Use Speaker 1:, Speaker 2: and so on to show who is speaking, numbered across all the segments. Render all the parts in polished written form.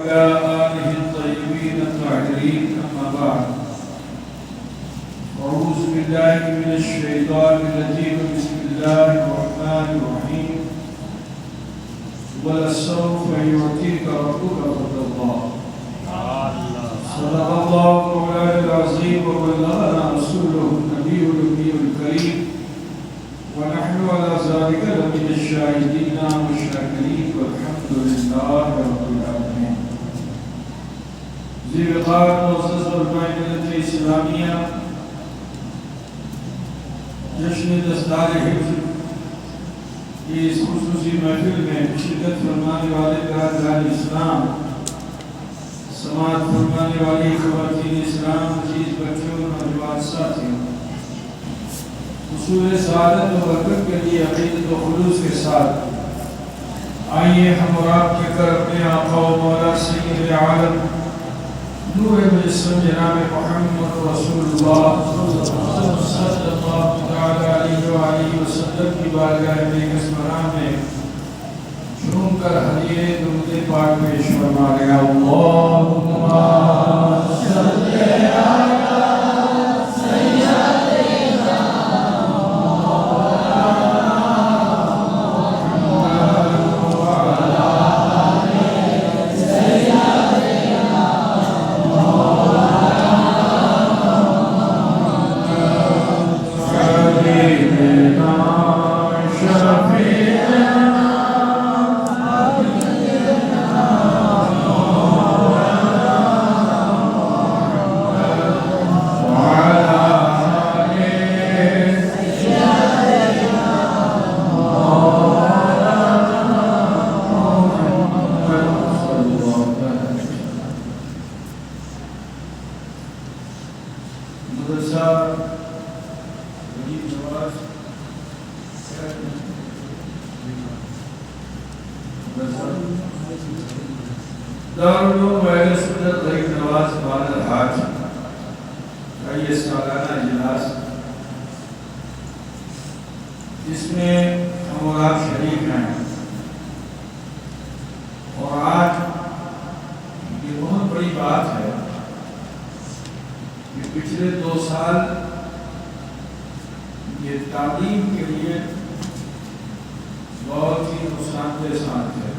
Speaker 1: وعلى آله الطيبين الطاهرين. أما بعد، أعوذ بالله من الشيطان الرجيم. بسم الله الرحمن الرحيم. ولسوف يعطيك ربك فترضى. صدق الله مولانا العظيم وبلغنا رسوله النبي الأمي الكريم، ونحن على ذلك لمن الشاهدين والشاكرين، والحمد لله رب العالمين. ذی وقار معزز علماء ملت اسلامیہ، جشن دستار حفظ کی اس خصوصی محفل میں شرکت فرمانے والے برادران اسلام، سماعت فرمانے والی خواتین اسلام، عزیز بچوں، نوجوان ساتھیوں، حصول سعادت و برکت کے لیے عقیدت و خلوص کے ساتھ آئیے ہم اور آپ کے کر اپنے آقا و مولا سید عالم نور مجسم جناب محمد رسول اللہ صلی اللہ علیہ وآلہ وسلم کی بارگاہ میں اسمران میں جھوم کر حدیث درود پاک پیش فرما رہے ہیں. اللہم صلی علی دارالعلوم اہل سنت غریب نواز بال الحاج کا یہ سالانہ اجلاس، جس میں ہم اور آپ شریک ہیں، اور آج یہ بہت بڑی بات ہے کہ پچھلے 2 سال یہ تعلیم کے لیے بہت ہی نقصان دہ سال ہے.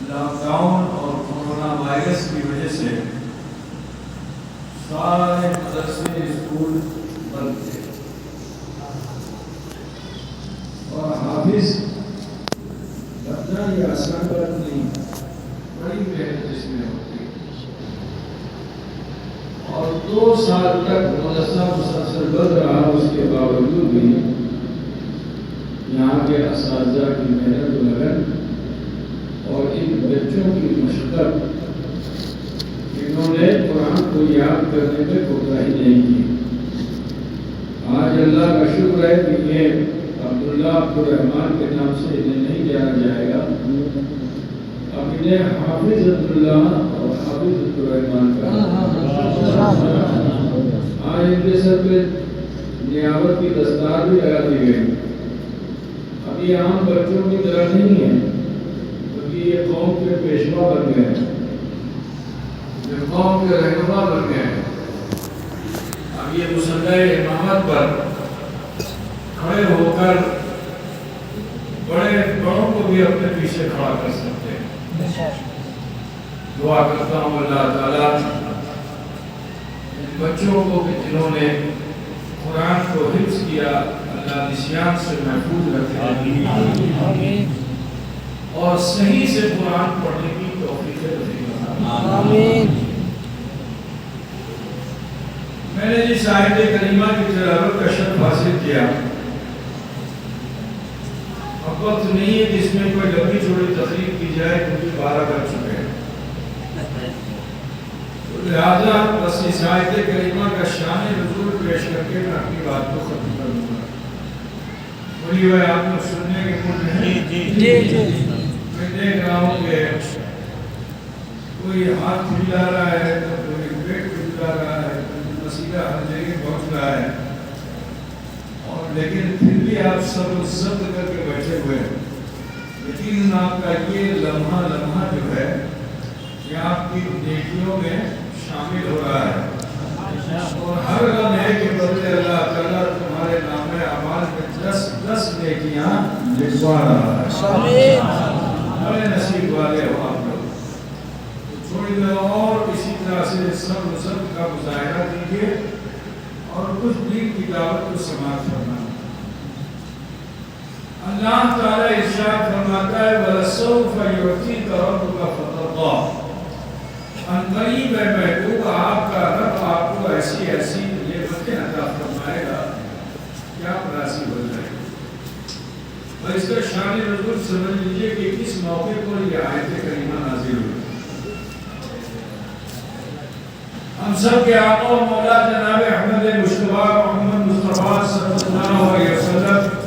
Speaker 1: لاک ڈاؤن اور کورونا وائرس کی وجہ سے سارے مدرسے اسکول بند تھے، اور حافظ بننا یہ آسان بات نہیں، بڑی محنت اس میں ہوتی ہے. اور 2 سال تک مدرسہ مسلسل بند رہا، اس کے باوجود بھی یہاں کے اساتذہ کی محنت و لگن اور ان بچوں کی مشقت، انہوں نے قرآن کو یاد کرنے میں کوتاہی نہیں کی. آج اللہ کا شکر ہے کہ یہ عبداللہ عبدالرحمان کے نام سے انہیں نہیں جانا جائے گا، اب انہیں حافظ عبداللہ اور حافظ عبدالرحمان کا. آج ان کے سر پہ نیابت کی دستار بھی لگا دی گئی. اب یہ عام بچوں کی طرح نہیں ہے، یہ قوم کے پیشوا بن گئے ہیں، یہ قوم کے رہنما بن گئے ہیں. اب یہ مسلح امامت پر کھڑے ہو کر بڑوں کو بھی اپنے پیچھے کھڑا کر سکتے ہیں. دعا کرتا ہوں اللہ تعالیٰ ان بچوں کو کہ جنہوں نے قرآن کو حفظ کیا، اللہ نسیان سے محفوظ رکھے اور صحیح سے قرآن پڑھنے کی توفیق عطا. آمین. میں نے جس آیت کریمہ کی تلاوت کا شرف حاصل کیا، اب وقت نہیں ہے جس میں کوئی لمبی چوڑی تقریر کی جائے، کیونکہ 12 بج چکے ہیں. لہذا بس اس آیت کریمہ کا شان نزول پیش کر کے میں اپنی بات کو ختم کر دوں گا. بولیے بھائی، آپ لوگ سننے کے پور نہیں؟ جی. میں دیکھ رہا ہوں کہ کوئی ہاتھ ہلا رہا ہے، تو کوئی پیٹ ہلا رہا ہے، کوئی مسیحہ ہر جگہ پہنچ رہا ہے، اور لیکن پھر بھی آپ سب ضبط کر کے بیٹھے ہوئے ہیں. یقیناً آپ کا یہ لمحہ جو ہے نیکیوں میں شامل ہو رہا ہے، اور ہر غم ہے کہ بدلے اللہ تعالیٰ تمہارے نام اعمال میں 10 نیکیاں لکھوا رہا ہے۔ بڑے نصیب والے ہو آپ لوگ۔ تھوڑی دیر اور اسی طرح سے صبر کا مظاہرہ کیجیے اور کچھ دین کی دعوت کو سماعت کرنا۔ اللہ تعالیٰ ارشاد فرماتا ہے وَلَسَوْفَ يُعْطِيكَ رَبُّكَ فَتَرْضَىٰ، ان قریب ہے محبوب آپ کا رب آپ کو ایسی نعمتیں عطا فرمائے گا کہ آپ راضی ہو جائیں گے۔ اور اس کا شان نزول سمجھ لیجئے کہ کس موقع پر یہ آیت کریمہ نازل ہوئی۔ ہم سب کے آقا و مولا جناب احمد مصطفیٰ محمد مصطفیٰ صلی اللہ علیہ وسلم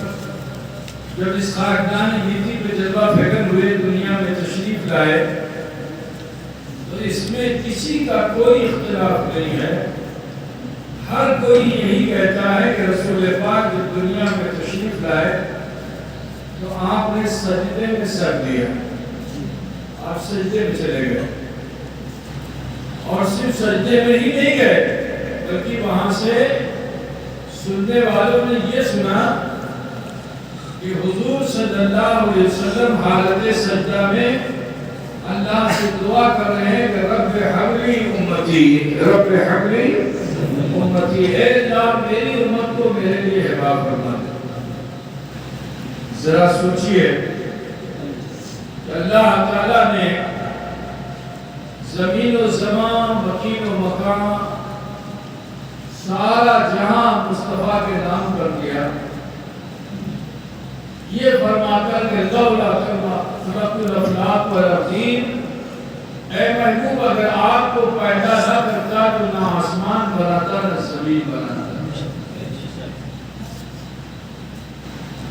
Speaker 1: جب اس خاکدان گیتی پہ جذبہ فکر ہوئے دنیا میں تشریف لائے تو اس میں کسی کا کوئی اختلاف نہیں ہے، ہر کوئی یہی کہتا ہے کہ رسول پاک جب دنیا میں تشریف لائے تو آپ نے سجدے میں سر دیا، آپ سجدے میں چلے گئے، اور صرف سجدے میں ہی نہیں گئے بلکہ وہاں سے سننے والوں نے یہ سنا کہ حضور صلی اللہ علیہ وسلم حالت سجدہ میں اللہ سے دعا کر رہے ہیں کہ رب حبلی امتی، رب حبلی امتی، اے اللہ میری امت کو میرے لیے حباب فرما دے۔ ذرا سوچئے کہ اللہ تعالیٰ نے زمین و زمان، مکین و مکان، سارا جہاں مصطفیٰ کے نام کر دیا، یہ فرما کر کہ لولا خلقت الافلاق والارضین، اے محبوب اگر آپ کو پیدا نہ کرتا تو نہ آسمان بناتا نہ زمین بناتا۔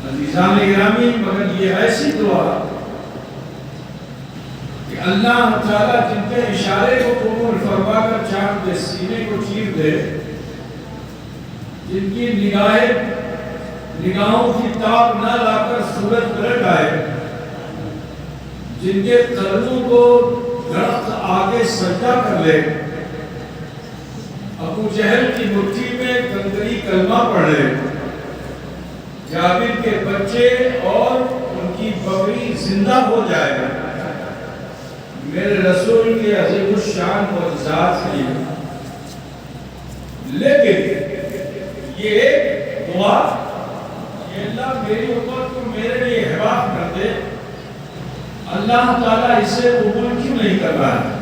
Speaker 1: عزیزان گرامی، مگر یہ ایسی دعا کہ اللہ تعالیٰ جن کے اشارے کو قبول فرما کر چاند کے سینے کو چیر دے، جن کی نگاہوں کی تاب نہ لا کر سورج پلٹ آئے، جن کے قدموں کو درخت آگے سجدہ کر لے، ابو جہل کی مٹھی میں کنکری کلمہ پڑھ لے، جابر کے بچے اور ان کی بکری زندہ ہو جائے گا، میرے رسول کے عظیم الشان معجزات ہیں، لیکن یہ ایک دعا کہ اللہ میری امت کو میرے لیے حباب کر دے، اللہ تعالیٰ اسے قبول کیوں نہیں کر رہا ہے؟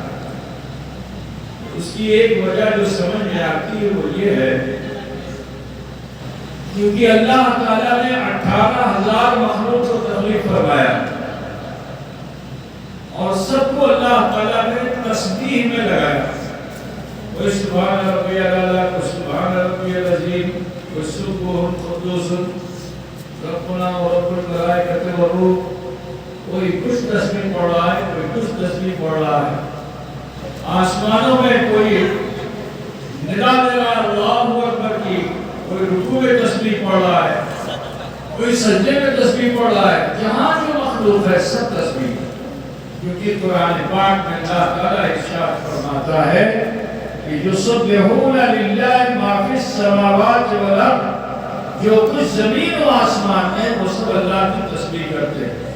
Speaker 1: اس کی ایک وجہ جو سمجھ میں آتی ہے وہ یہ ہے کیونکہ اللہ تعالیٰ نے 18,000 مخلوق کو تخلیق فرمایا اور سب کو اللہ تعالیٰ نے تسبیح میں لگایا، کوئی سبحان ربی الاعلیٰ، کوئی سبحان ربی العظیم، کوئی سبحان قدوس ربنا و رب الملائکۃ والروح، کوئی کچھ تسبیح پڑھ رہا ہے، کوئی کچھ تسبیح پڑھ رہا ہے، آسمانوں میں کوئی ندا دے رہا ہے اللہ اکبر کی، کوئی رکوع میں تسبیح پڑھ رہا ہے، کوئی سجدے میں تسبیح پڑھ رہا ہے، جہاں جو مخلوق ہے سب تسبیح، کیونکہ قرآن پاک میں اللہ تعالیٰ ارشاد فرماتا ہے کہ یسبحون للہ ما فی السماوات والارض، جو کچھ زمین و آسمان میں وہ سب اللہ کی تسبیح کرتے ہیں،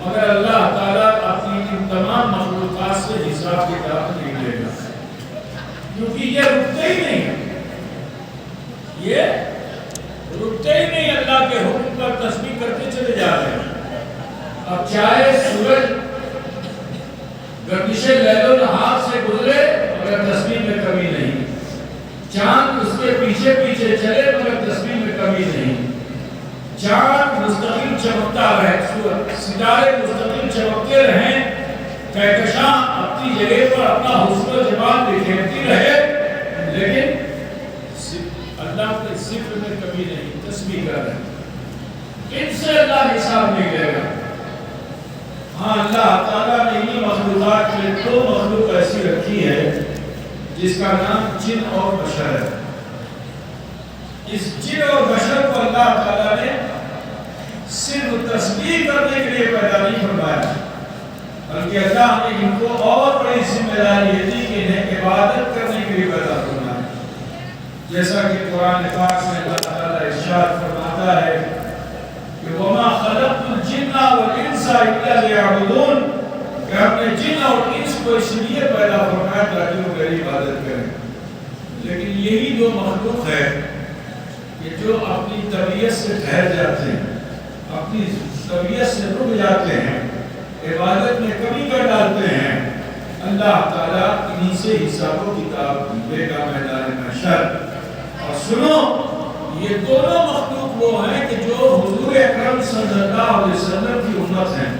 Speaker 1: مگر اللہ تعالیٰ اپنی ان تمام مخلوقات سے حساب کتاب نہیں لے گا، کیونکہ یہ رکتے ہی نہیں ہیں، یہ رکتے ہی نہیں، اللہ کے حکم پر تسبیح کرتے چلے جا رہے ہیں۔ اب چاہے سورج گردش لیل و نہار سے گزرے مگر تسبیح میں کمی نہیں، چاند اس کے پیچھے پیچھے چلے مگر تسبیح میں کمی نہیں، چاند مستقل چمکتا رہے، ستارے مستقل چمکتے رہیں، کہکشاں اپنی جگہ پر اپنا حسن و جمال بکھیرتی رہے، لیکن اللہ کے ذکر میں کمی نہیں، تسبیح کر رہے، ان سے اللہ حساب نہیں لے گا۔ ہاں اللہ تعالیٰ نے انہی مخلوقات میں 2 مخلوق ایسی رکھی ہے جس کا نام جن اور بشر ہے۔ اس جن اور بشر کو اللہ تعالیٰ نے صرف تسبیح کرنے کے لیے پیدا نہیں فرمایا، بلکہ اللہ نے ان کو اور بڑی ذمہ ذمہ داری یہ تھی کہ انہیں عبادت کرنے کے لیے پیدا کرنا ہے. جیسا کہ قرآن پاک میں اللہ تعالیٰ ارشاد فرماتا ہے کہ وَمَا خَلَقْتُ الْجِنَّ وَالْإِنسَ إِلَّا لِيَعْبُدُونَ، کہ ہم نے جن اور انس کو اس لیے پیدا فرمایا تاکہ وہ میری عبادت کریں. لیکن یہی جو مخلوق ہے کہ جو اپنی طبیعت سے ٹھہر جاتے ہیں، اپنی طبیعت سے رک جاتے ہیں، عبادت میں کمی کر ڈالتے ہیں، اللہ تعالیٰ انہی سے حساب و کتاب لے گا میدان محشر. اور سنو، یہ دونوں مخلوق وہ ہیں کہ جو حضور اکرم صلی اللہ علیہ وسلم کی امت ہیں.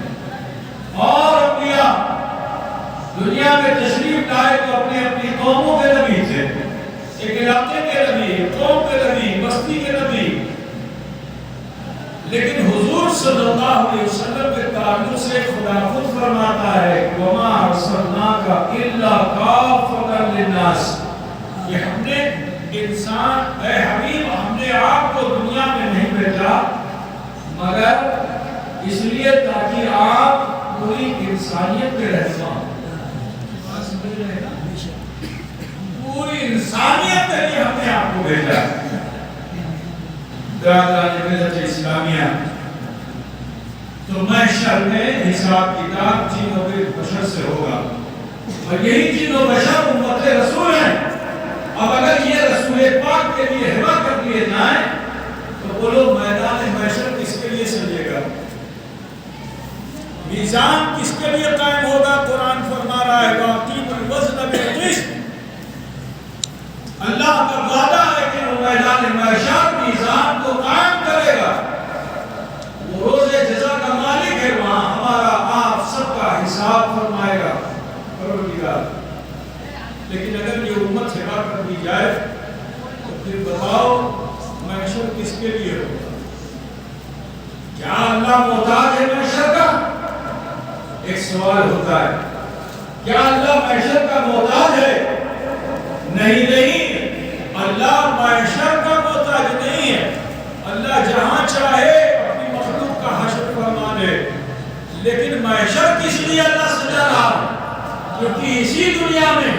Speaker 1: اور انبیاء دنیا میں تشریف لائے تو اپنی اپنی قوموں کے نبی تھے، ایک علاقے کے نبی، قوم کے نبی، بستی کے نبی. لیکن حضور صلی اللہ علیہ وسلم کے تعلق سے خدا خود فرماتا ہے وَمَا أَرْسَلْنَاكَ إِلَّا كَافَّةً لِلنَّاسِ، کہ ہم نے انسان، اے حبیب، ہم نے آپ کو دنیا میں نہیں بھیجا مگر اس لیے تاکہ آپ پوری انسانیت کے رہنما ہوں. پوری انسانیت کے لیے ہم نے آپ کو بھیجا. ملت اسلامیہ تو محشر میں حساب کتاب جن و بشر سے ہوگا، اور یہی جن و بشر امت رسول ہیں. اب اگر یہ رسول پاک کے لیے ہوا کر دیے جائیں تو بولو میدان محشر کس کے لیے سجے گا؟ میزان کس کے لیے قائم ہوگا؟ قرآن فرما رہا ہے وَأَقِيمُوا الْوَزْنَ بِالْقِسْطِ. اللہ کا وعدہ ہے کہ وہ میدان محشر میزان کو قائم کرے گا. وہ روز جزا کا مالک ہے، وہاں ہمارا آپ سب کا حساب فرمائے گا پروردگار. لیکن اگر یہ امت ہوا کر دی جائے تو پھر بتاؤ محشر کس کے لیے ہوگا؟ کیا اللہ محتاج ہے محشر کا؟ ایک سوال ہوتا ہے، کیا اللہ محشر کا محتاج ہے؟ نہیں نہیں، اللہ محشر کا محتاج نہیں ہے. اللہ جہاں چاہے اپنی مخلوق کا حشر فرما دے. لیکن محشر کس لیے اللہ سجا رہا؟ کیونکہ اسی دنیا میں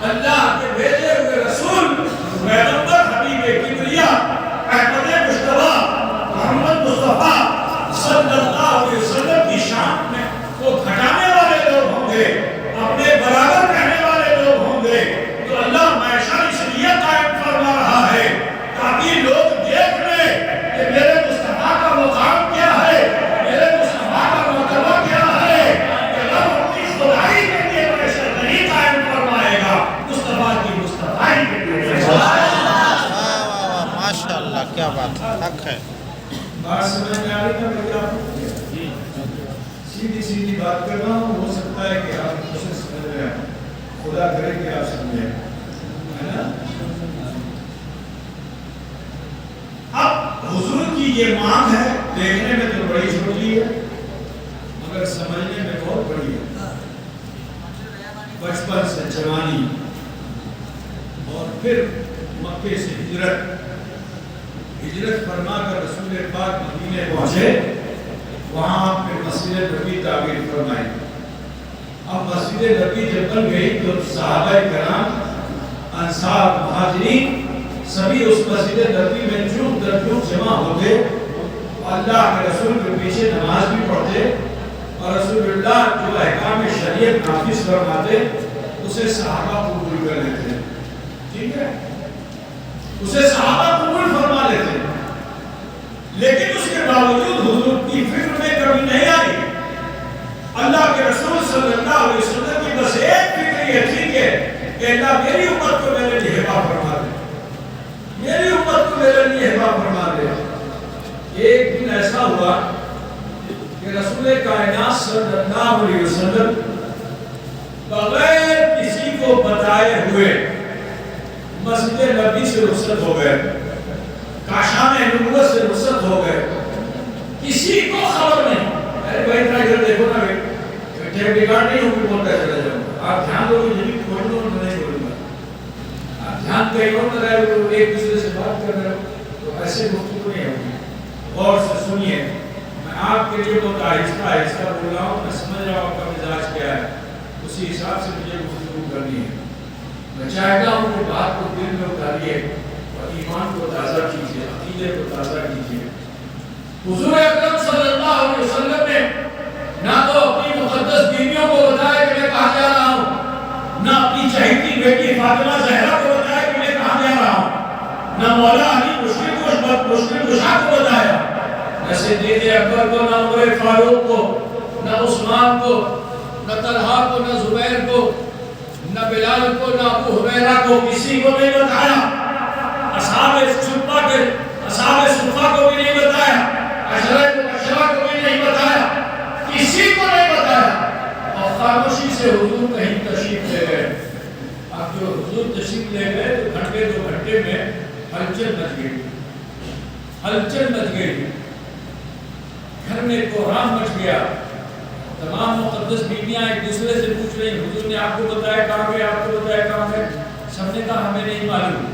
Speaker 1: اللہ کے بھیجے ہوئے رسول پیغمبر حبیب کبریا احمد مصطفیٰ محمد مصطفیٰ صلی اللہ علیہ وسلم کی شان میں وہ گھٹانے والے لوگ ہوں گے، اپنے برابر کہنے والے لوگ ہوں گے. تو اللہ محشر اس لیے قائم فرما رہا ہے تاکہ لوگ دیکھ لیں کہ میرے مصطفیٰ کا مقام کیا ہے، میرے مصطفیٰ کا مرتبہ کیا ہے. کہ رب اپنی خدائی کے لیے محشر نہیں قائم فرمائے گا، مصطفیٰ کی مصطفیٰ کے لیے.
Speaker 2: ماشاءاللہ، کیا بات ہے، حق ہے.
Speaker 1: بات سمجھ میں آ رہی ہے میری آپ کو؟ سیدھی سیدھی بات کر رہا ہوں، ہو سکتا ہے کہ آپ اسے سمجھ رہے ہیں، خدا کرے کہ آپ سمجھیں، ہے نا؟ اب حضور کی یہ مانگ ہے، دیکھنے میں تو بڑی چھوٹی ہے مگر سمجھنے میں بہت بڑی ہے. بچپن سے جوانی اور پھر مکے سے ہجرت فرما کر رسول پاک مدینے پہنچے. وہاں آپ نے مسجد نبوی تعمیر فرمائی. اب مسجد نبوی جب بن گئی تو صحابہ کرام، انصار، مہاجرین سبھی اس مسجد نبوی میں جھوم در جھوم جمع ہوتے، اللہ کے رسول کے پیچھے نماز بھی پڑھتے اور رسول اللہ جو احکام شریعت نافذ فرماتے اسے صحابہ قبول کر لیتے. ٹھیک ہے، اسے صحابہ قبول فرما لیتے. لیکن اس کے باوجود حضور کی فکر میں کبھی نہیں آئی. اللہ کے رسول صلی اللہ علیہ وسلم کی بس ایک فکر یہ تھی کہ اللہ میری امت کو میرے لیے ہبا فرما دے، میری امت کو میرے لیے ہبا فرما دے. ایک دن ایسا ہوا کہ رسول کائنات صلی اللہ علیہ وسلم بغیر کسی کو بتائے ہوئے مسجد نبی سے رخصت ہو گئے، کاشان نبوت سے رخصت ہو گئے. کسی کو خبر نہیں. ارے بھائی اتنا ادھر دیکھو نا، ٹیپ ریکارڈ نہیں ہوگی، بولتا چلا جاؤں گا. آپ دھیان دو گے، جبھی کھول دو میں نہیں بولوں گا. آپ دھیان کہیں اور نہ رہے ہو، ایک دوسرے سے بات کر رہے ہو تو ایسے گفتگو نہیں ہوگی. غور سے سنیے، میں آپ کے لیے بہت آہستہ آہستہ بول رہا ہوں، میں سمجھ رہا ہوں آپ کا مزاج کیا ہے. اس اسی حساب سے مجھے گفتگو کرنی ہے. میں چاہتا ہوں کہ بات کو دل میں اتاریے اور ایمان کو تازہ کیجیے، عقیدے کو تازہ کیجیے. حضور اکرم صلی اللہ علیہ وسلم نے نہ تو اپنی مقدس بیویوں کو بتایا کہ میں کہاں جا رہا ہوں، نہ اپنی چہیتی بیٹی فاطمہ زہرا کو بتایا کہ میں کہاں جا رہا ہوں، نہ مولا علی مشکل کشا کو بتایا، نہ صدیق اکبر کو، نہ عمر فاروق کو، نہ عثمان کو، نہ طلحہ کو، نہ زبیر کو، نہ بلال کو، نہ ابو حبیرہ کو، کسی کو نہیں بتایا. اصحاب صفہ کو بھی نہیں بتایا، عشرہ مبشرہ کو بھی نہیں بتایا، کسی کو نہیں بتایا. اور خاموشی سے حضور کہیں تشریف لے گئے. اب جو حضور تشریف لے گئے تو گھنٹے 2 گھنٹے میں ہلچل مچ گئی، ہلچل مچ گئی، گھر میں کوہرام مچ گیا. تمام مقدس بیویاں ایک دوسرے سے پوچھ رہی، حضور نے آپ کو بتایا کہاں گئے، آپ کو بتایا کہاں گئے؟ سب نے کہا ہمیں نہیں معلوم.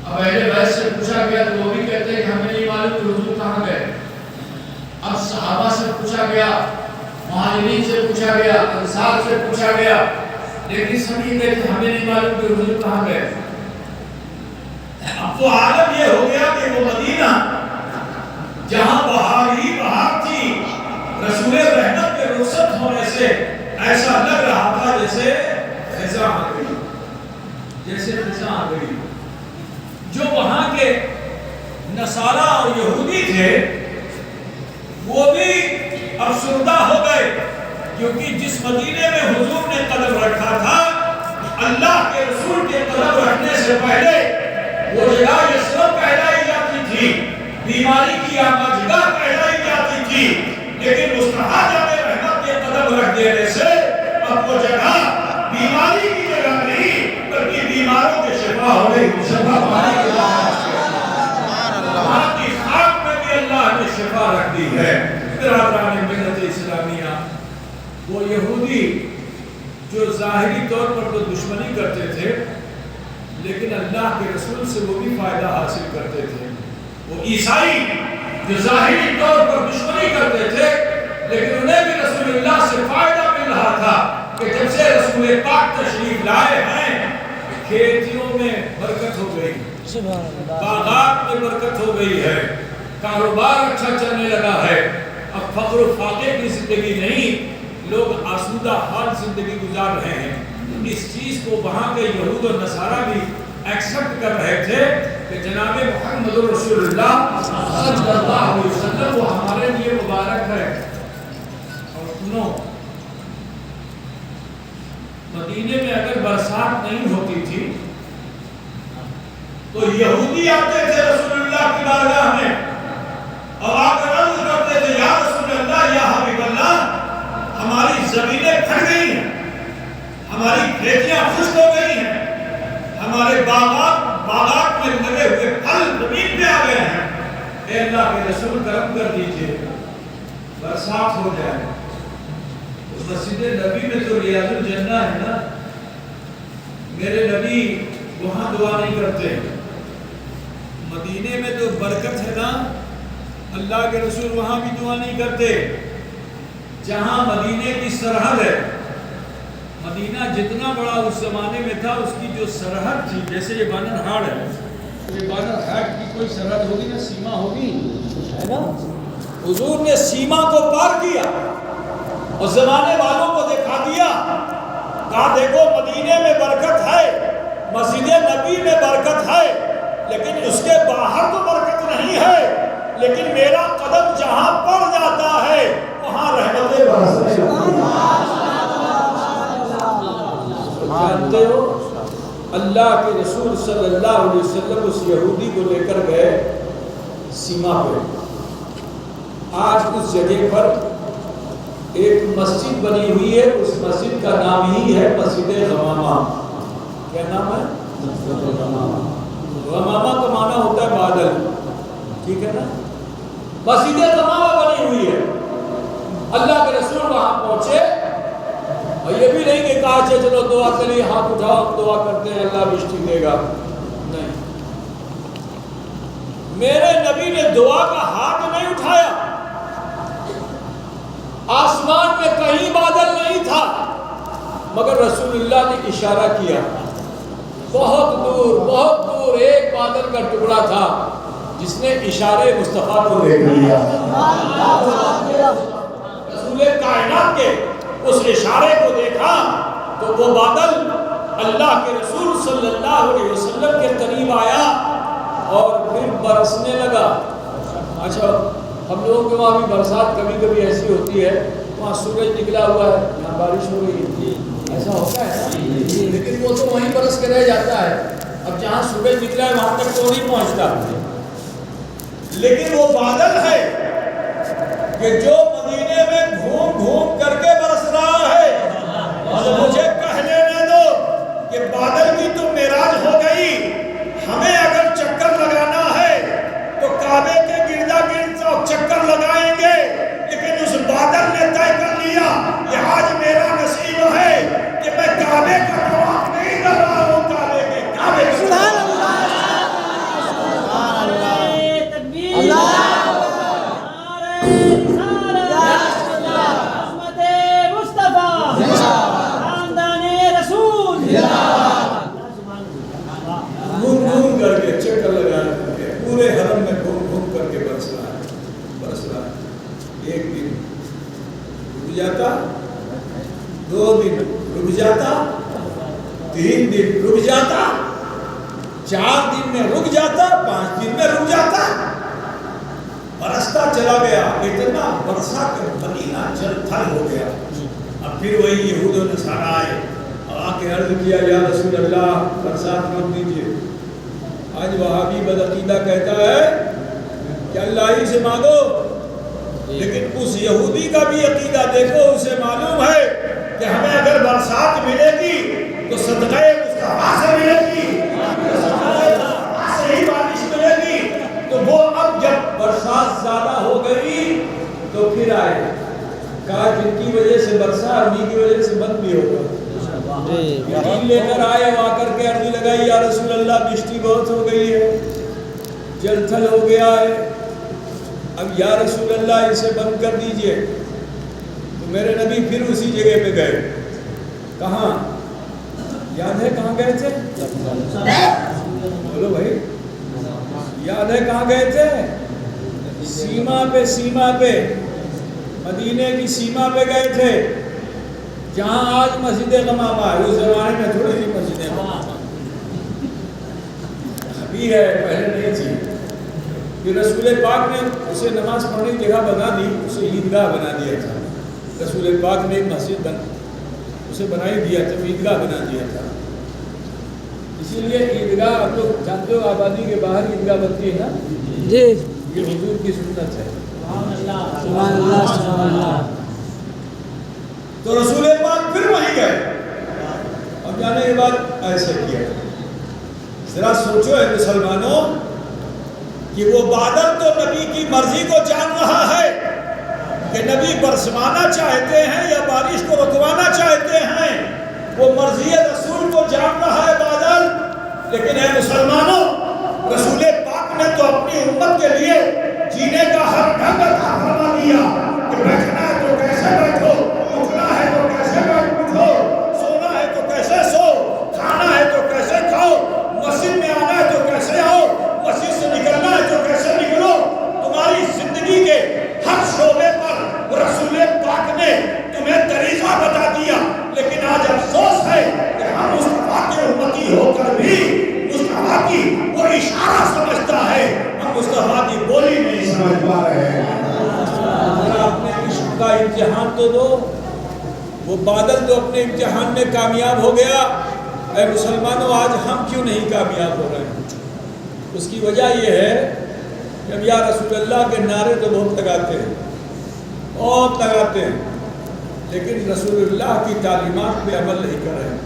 Speaker 1: اب اہل بیت سے پوچھا گیا تو وہ بھی کہتے ہیں کہ ہمیں نہیں معلوم کہ حضور کہاں گئے. اب صحابہ سے پوچھا گیا، مہاجرین سے پوچھا گیا، انصار سے پوچھا گیا، لیکن سبھی کہتے ہیں ہمیں نہیں معلوم کہ حضور کہاں گئے. اب تو عالم یہ ہو گیا کہ وہ مدینہ جہاں بہار ہی بہار تھی، رسول رحمت کے رخصت ہونے سے ایسا لگ رہا تھا جیسے خزاں آ گئی، جیسے خزاں آ گئی. جو وہاں کے نصارہ اور یہودی تھے وہ بھی افسردہ ہو گئے، کیونکہ جس مدینے میں حضور نے قدم رکھا تھا اللہ کے رسول کے قدم رکھنے سے پہلے وہ جگہ یثرب کہلائی جاتی تھی، بیماری کی آمد جگہ کہلائی جاتی تھی. لیکن مصطفیٰ جب رحمت کے قدم رکھ دینے سے اب وہ جگہ بیماری کی جگہ نہیں بلکہ بیماروں کے شفا ہو گئی. شفا پانے کے وہاں کی خاک میں بھی اللہ نے شفا رکھ دی ہے. برادران ملت اسلامیہ، وہ یہودی جو ظاہری طور پر تو دشمنی کرتے تھے لیکن اللہ کے رسول سے وہ بھی فائدہ حاصل کرتے تھے. وہ عیسائی جو ظاہری طور پر دشمنی کرتے تھے لیکن انہیں بھی رسول اللہ سے فائدہ مل رہا تھا کہ جب سے رسول پاک تشریف لائے ہیں کھیتیوں میں برکت ہو گئی، باغات میں برکت ہو گئی ہے، کاروبار اچھا چلنے لگا ہے. اب فقر و فاقے کی زندگی نہیں، لوگ آسودہ حال زندگی گزار رہے ہیں. اس چیز کو وہاں کے یہود و نصارہ بھی ایکسپٹ کر رہے تھے کہ جناب محمد رسول اللہ صلی اللہ علیہ وسلم وہ ہمارے لیے مبارک ہے. اور سنو، مدینے میں اگر برسات نہیں ہوتی تھی تو یہودی آتے تھے رسول اللہ کی بارگاہ میں اور آ کر عرض کرتے تھے یا رسول اللہ، یا حبیب اللہ، ہماری زمینیں پھٹ گئی ہیں، ہماری کھیتیاں خشک ہو گئی ہیں، ہمارے باغات میں لگے ہوئے پھل زمین پہ آ گئے ہیں. اے اللہ کے رسول کرم کر دیجئے، برسات ہو جائے. مسجد نبی میں تو ریاض الجنہ ہے نا، میرے نبی وہاں دعا نہیں کرتے. مدینے میں تو برکت ہے نا، اللہ کے رسول وہاں بھی دعا نہیں کرتے. جہاں مدینے کی سرحد ہے، مدینہ جتنا بڑا اس زمانے میں تھا اس کی جو سرحد تھی، جیسے یہ بانر ہاڑ ہے، یہ بانر ہاڑ کی کوئی سرحد ہوگی نا، سیما ہوگی ہے نا. حضور نے سیما کو پار کیا اور زمانے والوں کو دکھا دیا، کہا دیکھو مدینے میں برکت ہے، مسجد نبی میں برکت ہے، لیکن اس کے باہر تو برکت نہیں ہے، لیکن میرا قدم جہاں پڑ جاتا ہے وہاں رحمتیں برستی ہیں. جانتے ہو اللہ کے رسول صلی اللہ علیہ وسلم اس یہودی کو لے کر گئے سیما پہ. آج اس جگہ پر ایک مسجد بنی ہوئی ہے، اس مسجد کا نام ہی ہے مسجد غمامہ. کیا نام ہے؟ غمامہ کا معنی ہوتا ہے بادل، ٹھیک ہے نا. مسجد غمامہ بنی ہوئی ہے. اللہ کے رسول وہاں پہنچے اور یہ بھی نہیں کہ کہا چلو دعا کریے، ہاتھ اٹھاؤ دعا کرتے ہیں اللہ بشتی دے گا، نہیں. میرے نبی نے دعا کا ہاتھ نہیں اٹھایا. آسمان میں کہیں بادل نہیں تھا،
Speaker 3: رسول اللہ نے اشارہ کیا، بہت دور ایک بادل کا ٹکڑا تھا جس نے اشارے مصطفیٰ کو دیکھ لیا۔ رسول کائنات کے اس اشارے کو دیکھا تو وہ بادل اللہ کے رسول صلی اللہ علیہ وسلم کے قریب آیا اور پھر برسنے لگا۔ اچھا، ہم لوگوں کے وہاں بھی برسات کبھی کبھی ایسی ہوتی ہے، وہاں سورج نکلا ہوا ہے، یہاں بارش ہو رہی ہے، ایسا ہوتا ہے، لیکن وہ تو وہیں برس کے رہ جاتا ہے۔ اب جہاں سورج نکلا ہے وہاں تک تو نہیں پہنچتا، لیکن وہ بادل ہے کہ جو مدینے میں گھوم گھوم کر کے برس رہا ہے۔ اور مجھے کہہ لینے دو کہ بادل کی تو معراج ہو گئی، ہمیں اگر چکر لگانا ہے تو کعبے کے گردا گرد چکر لگائیں گے، لیکن اس بادل نے طے کر لیا کہ آج میرا نصیب ہے کہ میں کعبے کا طواف نہیں کر رہا ہوں، کعبے کے کعبے سبحان اللہ سبحان اللہ تکبیر پورے حرم میں گھوم گھوم کر کے برس رہا ہے۔ ایک دن رک جاتا، 2 دن رک جاتا، 3 دن رک جاتا، 4 دن میں رک جاتا، 5 دن میں رک جاتا، برستا چلا گیا، اتنا برسا کہ مدینہ جل تھل ہو گیا۔ اب پھر وہی یہود و نصارہ آئے اور آ کے عرض کیا، یا رسول اللہ برسات روک دیجیے۔ آج وہابی بدعقیدہ کہتا ہے کہ اللہ ہی سے مانگو، لیکن اس یہودی کا بھی عقیدہ دیکھو، اسے معلوم ہے کہ ہمیں اگر برسات ملے گی تو صدقہ مصطفیٰ سے ملے گی، سے ہی بارش ملے گی۔ تو وہ اب جب برسات زیادہ ہو گئی تو پھر آئے، کہا جن کی وجہ سے برسا انہی کی وجہ سے بند بھی ہوگا۔ یقین لے کر آئے، وہاں کر کے عرض لگائی، یا رسول اللہ بشتی بہت ہو گئی ہے، جل تھل ہو گیا ہے، اب یا رسول اللہ اسے بند کر دیجئے۔ تو میرے نبی پھر اسی جگہ پہ گئے۔ کہاں یاد ہے کہاں گئے تھے؟ بولو بھائی، یاد ہے کہاں گئے تھے؟ سیما پہ مدینے کی سیما پہ گئے تھے، جہاں آج مسجد غمامہ ہے۔ اس زمانے میں تھوڑی سی مسجد غمامہ ابھی ہے، پہلے نہیں تھی۔ پھر رسول پاک نے اسے نماز پڑھنے کی جگہ بنا دی، اسے عیدگاہ بنا دیا تھا۔ رسول پاک نے ایک مسجد اسے بنا ہی دیا تھا، عیدگاہ بنا دیا تھا۔ اسی لیے عیدگاہ آپ لوگ جانتے ہو، آبادی کے باہر عیدگاہ بنتی ہے نا جی، یہ حضور کی سنت ہے۔ سبحان اللہ سبحان اللہ۔ تو رسول پاک پھر وہیں گئے اور جانے کے بعد ایسے کیا۔ ذرا سوچو اے مسلمانوں کہ وہ بادل تو نبی کی مرضی کو جان رہا ہے کہ نبی برسوانا چاہتے ہیں یا بارش کو رکوانا چاہتے ہیں، وہ مرضی رسول کو جان رہا ہے بادل۔ لیکن اے مسلمانوں، رسول پاک نے تو اپنی امت کے لیے جینے کا ہر ڈھنگ عطا فرما دیا کہ بیٹھنا ہے تو کیسے بیٹھو، اٹھنا ہے تو کیسے اٹھو، سونا ہے تو کیسے سو، کھانا ہے تو کیسے کھاؤ، مسجد میں آنا ہے تو کیسے آؤ، مسجد سے نکلنا ہے تو کیسے نکلو۔ تمہاری زندگی کے ہر شعبے پر رسول پاک نے تمہیں طریقہ بتا دیا۔ لیکن آج افسوس ہے کہ ہم مصطفیٰ کے امتی ہو کر بھی مصطفیٰ کی وہ اشارہ سمجھتا ہے، ہم مصطفیٰ کی بولی نہیں سمجھ پا رہے ہیں۔ اپنے عشق کا امتحان تو دو۔ وہ بادل تو اپنے امتحان میں کامیاب ہو گیا، اے مسلمانوں آج ہم کیوں نہیں کامیاب ہو رہے ہیں؟ اس کی وجہ یہ ہے کہ اب یا رسول اللہ کے نعرے تو بہت لگاتے ہیں، بہت لگاتے ہیں، لیکن رسول اللہ کی تعلیمات پہ عمل نہیں کر رہے۔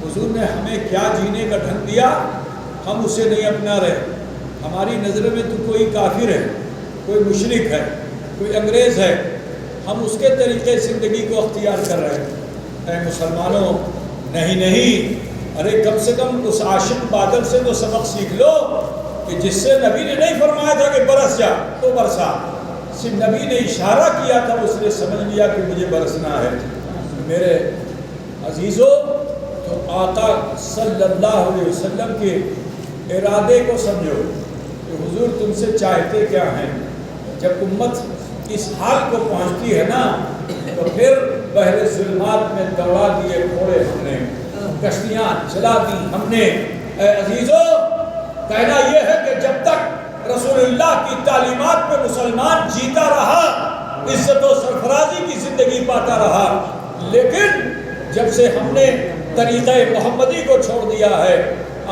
Speaker 3: حضور نے ہمیں کیا جینے کا ڈھنگ دیا، ہم اسے نہیں اپنا رہے۔ ہماری نظر میں تو کوئی کافر ہے، کوئی مشرک ہے، کوئی انگریز ہے، ہم اس کے طریقے زندگی کو اختیار کر رہے ہیں۔ اے مسلمانوں، نہیں، ارے کم سے کم اس عاشق بادل سے تو سبق سیکھ لو کہ جس سے نبی نے نہیں فرمایا تھا کہ برس جا تو برسا، صرف نبی نے اشارہ کیا تھا، اس نے سمجھ لیا کہ مجھے برسنا ہے۔ میرے عزیزوں، تو آقا صلی اللہ علیہ وسلم کے ارادے کو سمجھو کہ حضور تم سے چاہتے کیا ہیں. جب امت اس حال کو پہنچتی ہے نا تو پھر بحر ظلمات میں دوڑا دیے گھوڑے ہم نے, کشتیاں چلا دی ہم نے. اے عزیزو, کہنا یہ ہے کہ جب تک رسول اللہ کی تعلیمات پہ مسلمان جیتا رہا, عزت و سرفرازی کی زندگی پاتا رہا, لیکن جب سے ہم نے طریقہ محمدی کو چھوڑ دیا ہے,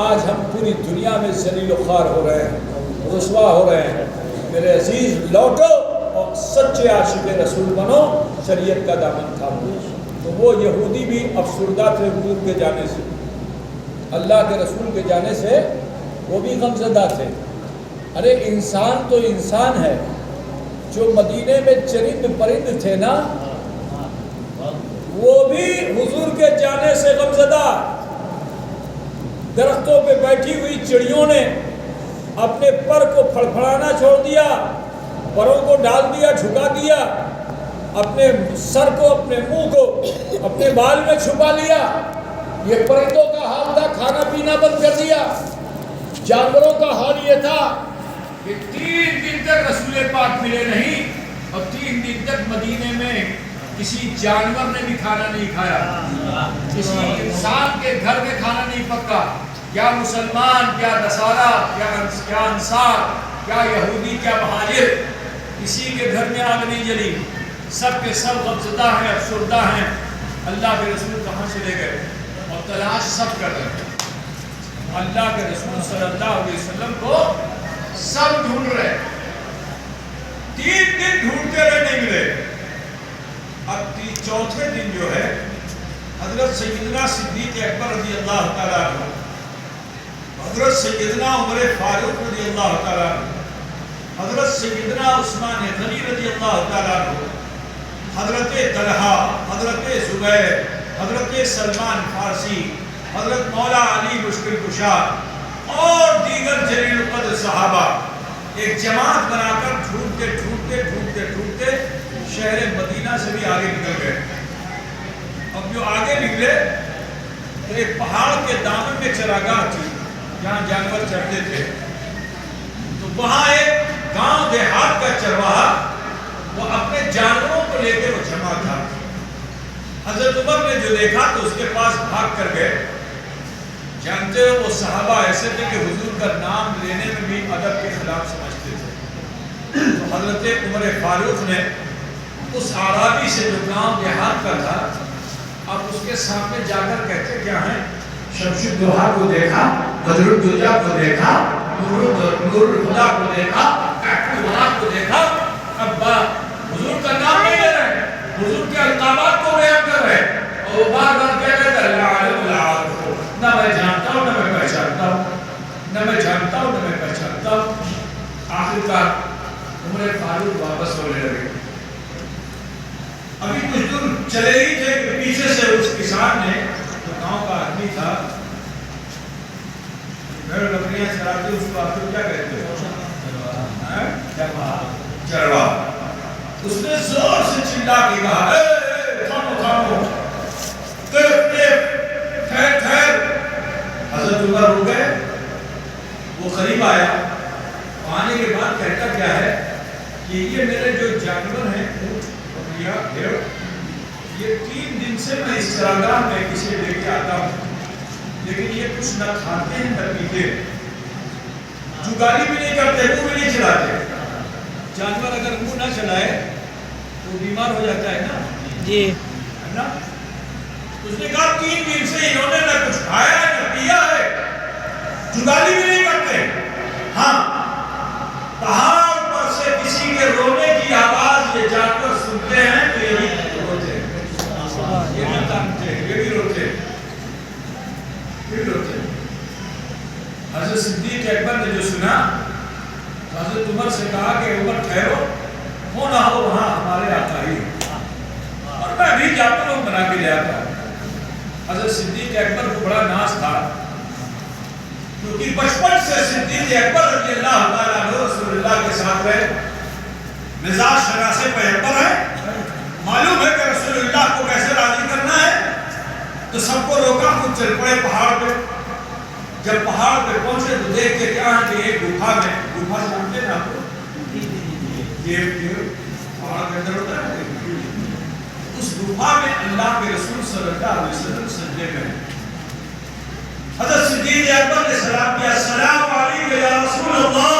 Speaker 3: آج ہم پوری دنیا میں ذلیل و خوار ہو رہے ہیں, رسوا ہو رہے ہیں. میرے عزیز, لوٹو اور سچے عاشق رسول بنو, شریعت کا دامن تھامو. تو وہ یہودی بھی افسردہ تھے حضور کے جانے سے, اللہ کے رسول کے جانے سے وہ بھی غمزدہ تھے. ارے انسان تو انسان ہے, جو مدینے میں چرند پرند تھے نا, وہ بھی حضور کے جانے سے غمزدہ. درختوں پہ بیٹھی ہوئی چڑیوں نے اپنے پر کو پھڑپھڑانا چھوڑ دیا, پروں کو ڈال دیا, جھکا دیا, اپنے سر کو, اپنے منہ کو اپنے بال میں چھپا لیا. یہ پرندوں کا حال تھا, کھانا پینا بند کر دیا. جانوروں کا حال یہ تھا کہ 3 دن تک رسول پاک ملے نہیں, اور 3 دن تک مدینے میں کسی جانور نے بھی کھانا نہیں کھایا, کسی انسان کے گھر میں کھانا نہیں پکا. کیا مسلمان, کیا نصارہ, کیا انصار, کیا یہودی, کیا مہاجر, کسی کے گھر میں آگ نہیں جلی. سب کے سب غمزدہ ہیں, افسردہ ہیں. اللہ کے رسول کہاں چلے گئے, اور تلاش سب کر رہے ہیں. اللہ کے رسول صلی اللہ علیہ وسلم کو سب ڈھونڈ رہے, 3 دن ڈھونڈتے رہے, نہیں ملے. اب 4تھے دن جو ہے حضرت سیدنا صدیق اکبر رضی اللہ تعالیٰ عنہ, حضرت سیدنا عمر فاروق رضی اللہ تعالیٰ عنہ, حضرت سیدنا عثمان غنی رضی اللہ تعالیٰ عنہ, حضرت طلحہ, حضرت زبیر, حضرت سلمان فارسی, حضرت مولا علی مشکل کشا اور دیگر جلیل القدر صحابہ ایک جماعت بنا کر ڈھونڈتے ڈھونڈتے ڈھونڈتے ڈھونڈتے شہر مدینہ سے بھی آگے نکل گئے. اب جو آگے نکلے تو ایک پہاڑ کے دامن میں چراگاہ تھی جہاں جانور چرتے تھے. تو وہاں ایک گاؤں دیہات کا چرواہا وہ اپنے جانوروں کو لے کے وہ جمع تھا. حضرت عمر نے جو دیکھا تو اس کے پاس بھاگ کر گئے. جانتے ہو وہ صحابہ ایسے تھے کہ حضور کا نام لینے میں بھی ادب کے خلاف سمجھتے تھے. تو حضرت عمر فاروق نے اس عرابی سے جو گاؤں دیہات کا تھا, اب اس کے سامنے جا کر کہتے کیا ہیں, شمس الضحیٰ کو دیکھا, بدر الدجا کو دیکھا, نور الہدیٰ کو دیکھا, کائنات کو دیکھا. اب حضور کا نام نہیں لے رہے, حضور کے القابات کو بیان کر رہے, اور وہ بار بار کہہ رہے تھے اللہ علیہ العالم, نہ میں جانتا ہوں نہ میں پہچانتا ہوں, نہ میں جانتا ہوں نہ میں پہچانتا ہوں. آخر کار عمر فاروق واپس ہونے لگے. ابھی کچھ دور چلے ہی تھے کہ پیچھے سے اس کسان نے, جو گاؤں کا آدمی تھا, بھیڑ بکریاں چراتے, اس کو آپ کیا کہتے ہیں, چرواہا. اس نے زور سے چلا کے کہا, تھامو تھامو, ٹھہر ٹھہر. حضرت عمر رک گئے. وہ قریب آیا, آنے کے بعد کہتا کیا ہے کہ یہ میرے جو جانور ہیں, اونٹ, بکریاں, بھیڑ, یہ 3 دن سے میں اس چراگاہ میں کسی لے کے آتا ہوں, لیکن یہ کچھ نہ کھاتے ہیں نہ پیتے, جگالی بھی نہیں کرتے, منہ بھی نہیں چلاتے. جانور اگر منہ نہ چلائے تو بیمار ہو جاتا ہے نا,
Speaker 2: جی
Speaker 3: ہے نا. اس نے کہا 3 دن سے انہوں نے نہ کچھ کھایا ہے نہ پیا ہے, جگالی بھی نہیں کرتے. ہاں, پہاڑ پر سے کسی کے رونے کی آواز یہ جانور سنتے ہیں تو یہ بھی روتے ہیں, یہ بھی تانتے ہیں, یہ بھی روتے ہیں, یہ بھی روتے ہیں. حضرت صدیق اکبر نے جو سنا, حضرت عمر سے کہا کہ عمر ٹھہرو, ہو نہ ہو وہاں ہمارے آقا ہی, اور میں بھی جانوروں بنا کے لے آتا ہوں. حضرت صدیق اکبر کو بڑا ناز تھا, کیونکہ بچپن سے صدیق اکبر رضی اللہ تعالیٰ عنہ رسول اللہ کے ساتھ رہے, مزاج شناس پیغمبر ہے, معلوم ہے کہ رسول اللہ کو کیسے راضی کرنا ہے. تو تو سب کو روکا، خود چل پڑے پہاڑ پہ. جب پہاڑ پہ پہنچے تو دیکھ کے کیا ہے کہ ایک گفا میں، گفا جانتے ہیں آپ کو، یہ پہاڑ کے اندر ہوتا ہے، اس گفا میں اللہ کے رسول صلی اللہ علیہ وسلم سجدے میں. حضرت صدیق اکبر نے سلام کیا، السلام علیکم یا رسول اللہ.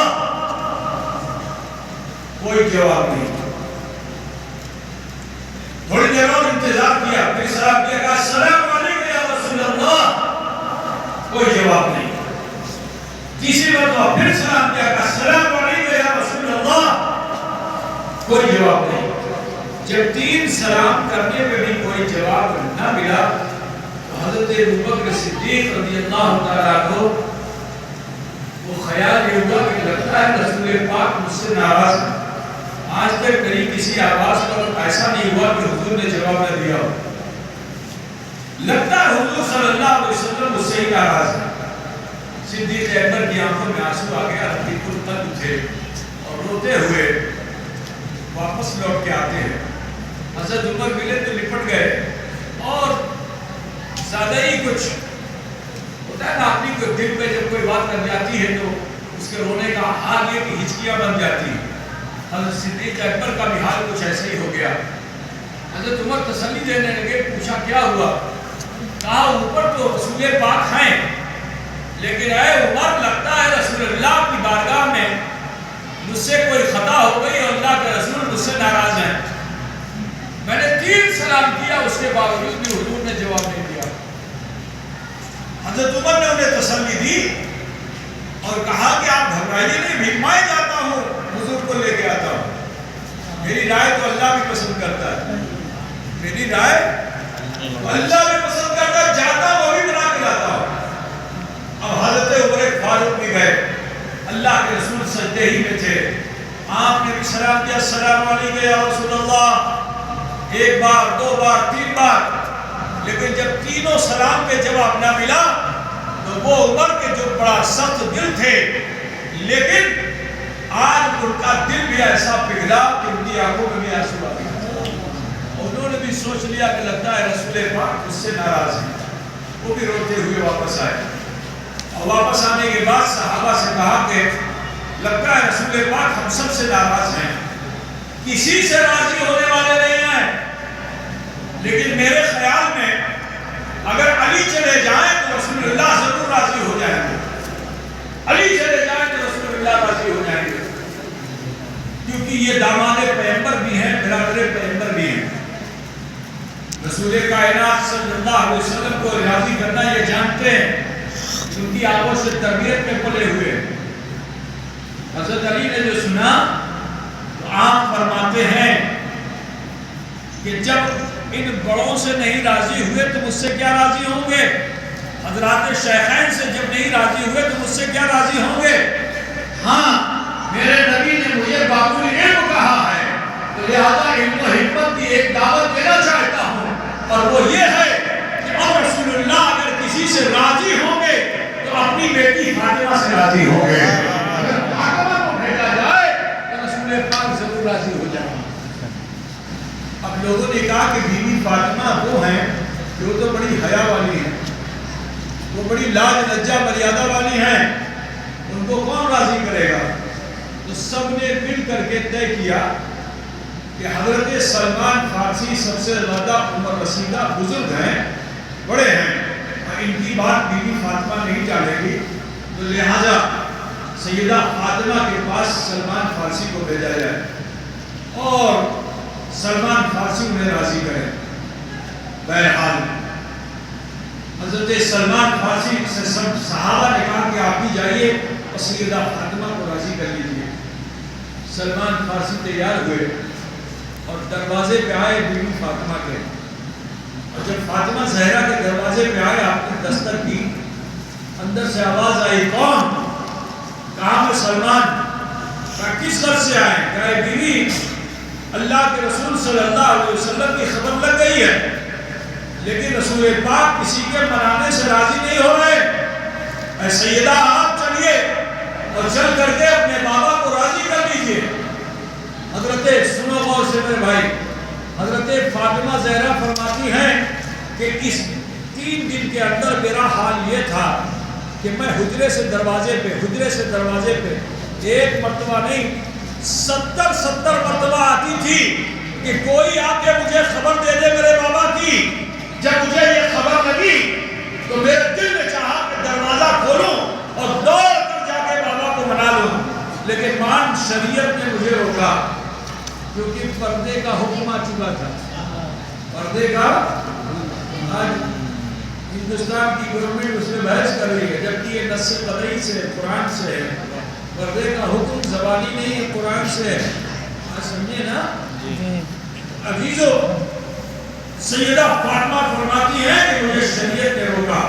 Speaker 3: کوئی جواب نہیں. تھوڑی دیر اور انتظار کیا، پھر سلام کیا، کہا السلام علیکم یا رسول اللہ. کوئی جواب نہیں. تیسری مرتبہ پھر سلام کیا، کہا السلام علیکم یا رسول اللہ. کوئی جواب نہیں. جب 3 سلام کرنے میں بھی کوئی جواب نہ ملا تو حضرت ابوبکر صدیق رضی اللہ تعالیٰ عنہ وہ خیال یہ ہوا کہ لگتا ہے رسول پاک مجھ سے ناراض ہے. آج تک میری کسی آواز پر ایسا نہیں ہوا کہ حضور نے جواب نہ دیا ہو. لگتا ہے حضور صلی اللہ علیہ وسلم مجھ سے ہی ناراض ہے. صدیق اکبر کی آنکھوں میں آنسو آ گیا. بالکل تنگ اٹھے اور روتے ہوئے واپس لوٹ کے آتے ہیں. حضرت عمر ملے تو لپٹ گئے اور زیادہ ہی کچھ ہوتا ہے نا آدمی کو دل پہ جب کوئی بات کر جاتی ہے تو اس کے رونے کا حال یہ کہ ہچکیاں بن جاتی ہیں. حضرت صدیق اکبر کا بھی حال کچھ ایسے ہی ہو گیا. حضرت عمر تسلی دینے لگے. پوچھا کیا ہوا؟ کہا اوپر تو رسول پاک ہیں لیکن اے عمر لگتا ہے رسول اللہ کی بارگاہ میں مجھ سے کوئی خطا ہو گئی اور اللہ کے رسول مجھ سے ناراض ہیں. میں نے 3 سلام کیا اس کے باوجود بھی حضور نے جواب نہیں دیا. حضرت عمر نے انہیں تسلی دی اور کہا کہ آپ گھبرائیے نہیں، میں جاتا ہوں حضور کو لے کے آتا ہوں. میری رائے تو اللہ بھی پسند کرتا ہے. میری رائے اللہ بھی پسند کرتا ہے. جاتا وہ بھی بنا کے لاتا ہوں. اب حضرت عمر فاروق بھی گئے. اللہ کے رسول سجدے ہی میں تھے. آپ نے بھی سلام کیا، السلام علیکم یا رسول اللہ. 1 بار 2 بار 3 بار. لیکن جب تینوں سلام کے جواب نہ ملا تو وہ عمر کے جو بڑا سخت دل تھے لیکن آج ان کا دل بھی ایسا پگھلا کہ ان کی آنکھوں میں بھی آنسو آ گیا. انہوں نے بھی سوچ لیا کہ لگتا ہے رسول پاک اس سے ناراض ہیں. وہ بھی روتے ہوئے واپس آئے اور واپس آنے کے بعد صحابہ سے کہا کہ لگتا ہے رسول پاک ہم سب سے ناراض ہیں، کسی سے راضی ہونے والے نہیں ہیں. لیکن میرے خیال میں اگر علی چلے جائیں تو رسول اللہ ضرور راضی ہو جائیں گے. علی چلے جائیں تو رسول اللہ راضی ہو جائیں گے کیونکہ یہ داماد پیغمبر بھی ہیں، برادر پیغمبر بھی ہیں. رسول کائنات صلی اللہ علیہ وسلم کو راضی کرنا یہ جانتے ہیں، ان کی آنکھوں سے تربیت میں پلے ہوئے. حضرت علی نے جو سنا تو آپ فرماتے ہیں کہ جب ان بڑوں سے نہیں راضی ہوئے تو مجھ سے کیا راضی ہوں گے؟ حضرات شیخین سے جب نہیں راضی ہوئے تو مجھ سے کیا راضی ہوں گے؟ ہاں میرے نبی نے مجھے بابو علم کہا ہے تو لہذا علم و حکمت کی ایک دعوت دینا چاہتا ہوں اور وہ یہ ہے کہ اب رسول اللہ اگر کسی سے راضی ہوں گے تو اپنی بیٹی فاطمہ سے راضی ہوں گے. اگر فاطمہ کو بھیجا جائے تو رسول پاک ضرور راضی ہو جائیں گے. اب لوگوں نے کہا کہ بیوی فاطمہ وہ ہیں جو تو بڑی حیا والی ہیں، وہ بڑی لاج لجہ مریادہ والی ہیں، ان کو کون راضی کرے گا؟ تو سب نے مل کر کے طے کیا کہ حضرت سلمان فارسی سب سے زیادہ عمر رسیدہ بزرگ ہیں، بڑے ہیں اور ان کی بات بیوی فاطمہ نہیں ٹالے گی، تو لہذا سیدہ فاطمہ کے پاس سلمان فارسی کو بھیجا جائے اور سلمان فارسی انہیں راضی کرے. بہرحال حضرت سلمان فارسی سے سب صحابہ نے کہا کہ آپ بھی جائیے اور سیدہ فاطمہ کو راضی کر لیجیے. سلمان فارسی تیار ہوئے اور دروازے پہ آئے بیوی فاطمہ کے، اور جب فاطمہ زہرا کے دروازے پہ آئے آپ نے دستک کی. اندر سے آواز آئی، کون؟ کہا میں سلمان. کہا کس طرف سے آئے؟ کہا بیوی اللہ کے رسول صلی اللہ علیہ وسلم کی خبر لگ گئی ہے لیکن رسول پاک کسی کے منانے سے راضی نہیں ہو رہے. اے سیدہ آپ چلیے اور چل کر کے اپنے بابا کو راضی کر لیجیے. حضرت سنو غور سے میرے بھائی، حضرت فاطمہ زہرا فرماتی ہیں کہ اس 3 دن کے اندر میرا حال یہ تھا کہ میں حجرے سے دروازے پہ ایک مرتبہ نہیں 70 مرتبہ آتی تھی کہ کوئی آ کے مجھے خبر دے دے میرے بابا کی. جب مجھے یہ خبر لگی تو میرے دل میں چاہا کہ دروازہ کھولوں اور دوڑ کر جا کے بابا کو منا لوں، لیکن مان شریعت نے مجھے روکا کیونکہ پردے کا حکم آ چکا تھا. پردے کا آج ہندوستان کی گورنمنٹ اس میں بحث کر رہی ہے، جبکہ یہ نص قطعی سے قرآن سے ہے. پردے کا حکم زبانی نہیں ہے، قرآن سے ہے. آپ سمجھے نا عزیزو؟ سیدہ فاطمہ فرماتی ہیں کہ مجھے شریعت نے روکا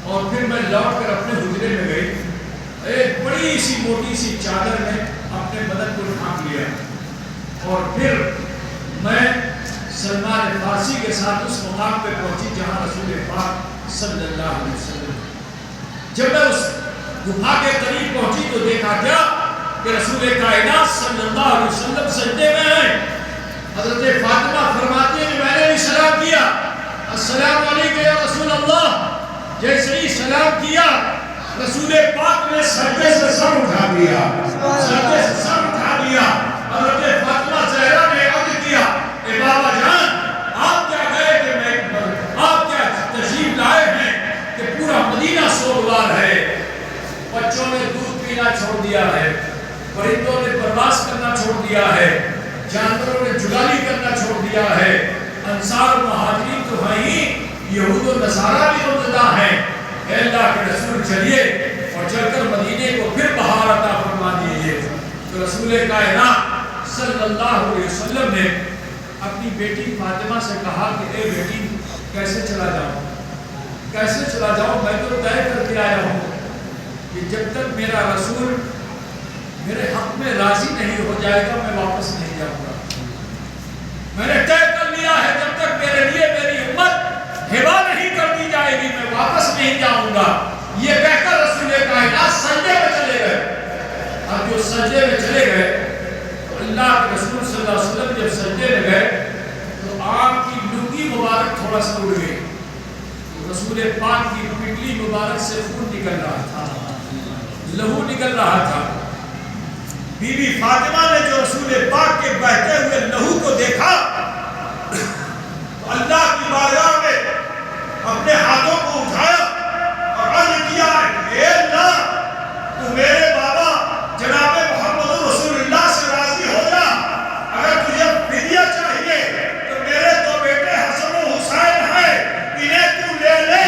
Speaker 3: اور پھر میں لوٹ کر اپنے حجرے میں گئی. ایک بڑی سی موٹی سی چادر میں اپنے بدن کو ڈھانپ لیا اور پھر میں سلمان فارسی کے ساتھ اس مقام پہ پہنچی جہاں رسول پاک صلی اللہ علیہ وسلم. جب میں اس گفا کے قریب پہنچی تو دیکھا کیا کہ رسول کائنات صلی اللہ علیہ وسلم سجدے میں ہیں. حضرت فاطمہ فرماتی ہیں کہ میں نے بھی سلام کیا، السلام علیکم یا رسول اللہ. جیسے ہی سلام کیا رسول پاک نے سجدے سے سر اٹھا دیا، حضرت فاطمہ زہرا نے عرض کیا کہ بابا جان آپ کیا گئے کہ آپ کیا تشریف لائے ہیں کہ پورا مدینہ سوگوار ہے. بچوں نے دودھ پینا چھوڑ دیا ہے، پرندوں نے پرواز کرنا چھوڑ دیا ہے، جانوروں نے جگالی کرنا چھوڑ دیا ہے. انصار و مہاجرین تو ہیں ہی، یہود و نصارہ بھی مبتدا ہیں. اے اللہ کے رسول چلیے اور چل کر مدینے کو پھر بہار عطا فرما دیجیے. تو رسول کائنات صلی اللہ علیہ وسلم نے اپنی بیٹی فاطمہ سے کہا کہ اے بیٹی کیسے چلا جاؤں؟ میں تو طے کر کے آیا ہوں کہ جب تک میرا رسول میرے حق میں راضی نہیں ہو جائے گا میں واپس نہیں جاؤں گا. میں نے طے کر لیا ہے جب تک میرے لیے میری امت ہبا نہیں کر دی جائے گی میں واپس نہیں جاؤں گا. یہ کہہ کر رسول کائنات سجدے میں چلے گئے. اب جو سجدے میں چلے گئے تو اللہ کے رسول صلی اللہ علیہ وسلم جب سجدے میں گئے تو آپ کی لنگی مبارک تھوڑا سا اڑ گئی. رسول پاک کی پٹلی مبارک سے خون نکل رہا تھا، لہو نکل رہا تھا. بی بی فاطمہ نے جو رسول پاک کے بہتے ہوئے لہو کو دیکھا تو اللہ کی بارگاہ میں اپنے ہاتھوں کو اٹھایا اور عرض کیا اے اللہ تو میرے بابا جناب محمد رسول اللہ سے راضی ہو جا. اگر تجھے فدیہ چاہیے تو میرے دو بیٹے حسن و حسین ہیں، انہیں تو لے لے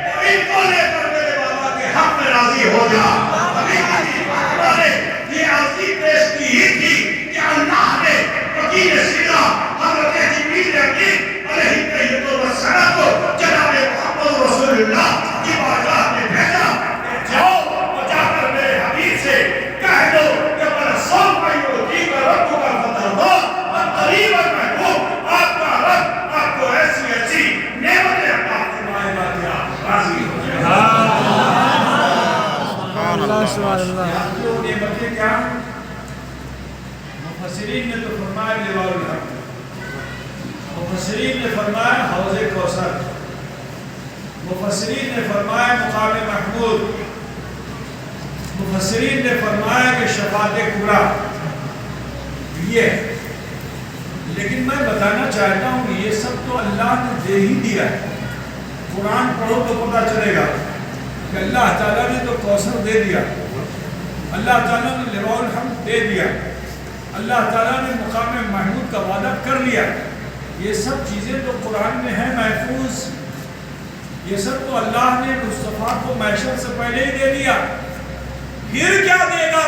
Speaker 3: اور ان کو لے کر میرے بابا کے حق میں راضی ہو جا. یہ عرضی پیش کی ہی تھی کہ اللہ نے وکیل سیدہ حضرت جبریل امین علیہ السلام کو جناب محمد رسول اللہ کی بارگاہ میں بھیجا کہ جاؤ اور جا کر میرے حبیب سے کہہ دو کہ میں سب بھائیوں کی رب کا فتح دو اور قریب محبوب آپ کا رب آپ کو ایسی نعمتیں عطا فرمائے گا کہ آپ راضی ہو جائیں. نعمتیں کیا ہیں؟ مفسرین نے تو فرمایا لیوال الحق، مفسرین نے فرمایا حوض کوثر، مفسرین نے فرمایا مقام محمود، مفسرین نے فرمایا کہ شفاعت کبریٰ. یہ لیکن میں بتانا چاہتا ہوں یہ سب تو اللہ نے دے ہی دیا ہے. قرآن پڑھو تو پتہ چلے گا کہ اللہ تعالیٰ نے تو کوثر دے دیا، اللہ تعالیٰ نے لواء الحمد دے دیا، اللہ تعالیٰ نے مقام محمود کا وعدہ کر لیا. یہ سب چیزیں تو قرآن میں ہیں محفوظ. یہ سب تو اللہ نے مصطفیٰ کو معیشت سے پہلے ہی دے دیا. پھر کیا دے گا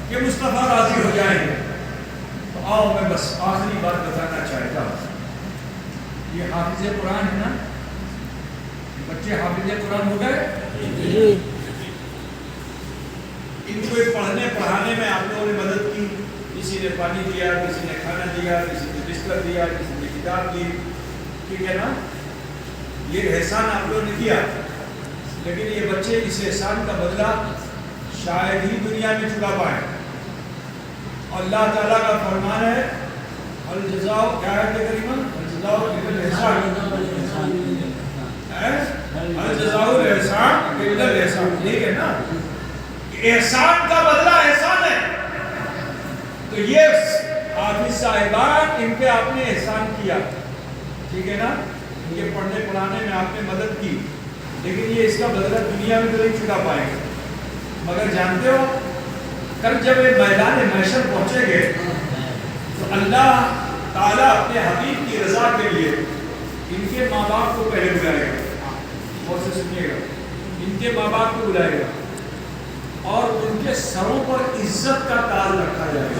Speaker 3: کہ مصطفیٰ راضی ہو جائیں گے. تو آؤ میں بس آخری بات بتانا چاہتا ہوں. یہ حافظ قرآن ہے نا، بچے حافظ قرآن ہو گئے. ان کو پڑھنے پڑھانے میں آپ لوگوں نے مدد کی. کسی نے پانی دیا، کسی نے کھانا دیا، کسی نے بستر دیا، کسی نے کتاب دی. ٹھیک ہے نا، یہ احسان آپ لوگوں نے کیا. لیکن یہ بچے اس احسان کا بدلہ شاید ہی دنیا میں چکا پائیں. اور اللہ تعالیٰ کا فرمان ہے الجزاء کیا ہے کریمہ الجزاء بالاحسان. الاحسان یہی ہے نا، احسان کا بدلہ احسان ہے. تو یہ حافظ صاحبان ان پہ آپ نے احسان کیا، ٹھیک ہے نا، ان کے پڑھنے پڑھانے میں آپ نے مدد کی، لیکن یہ اس کا بدلہ دنیا میں تو نہیں چکا پائیں گے. مگر جانتے ہو کل جب یہ میدان محشر پہنچے گے تو اللہ تعالیٰ اپنے حبیب کی رضا کے لیے ان کے ماں باپ کو پہلے بلائے گا. اور سے سنیے گا، ان کے ماں باپ کو بلائے گا اور ان کے سروں پر عزت کا تاج رکھا جائے گا.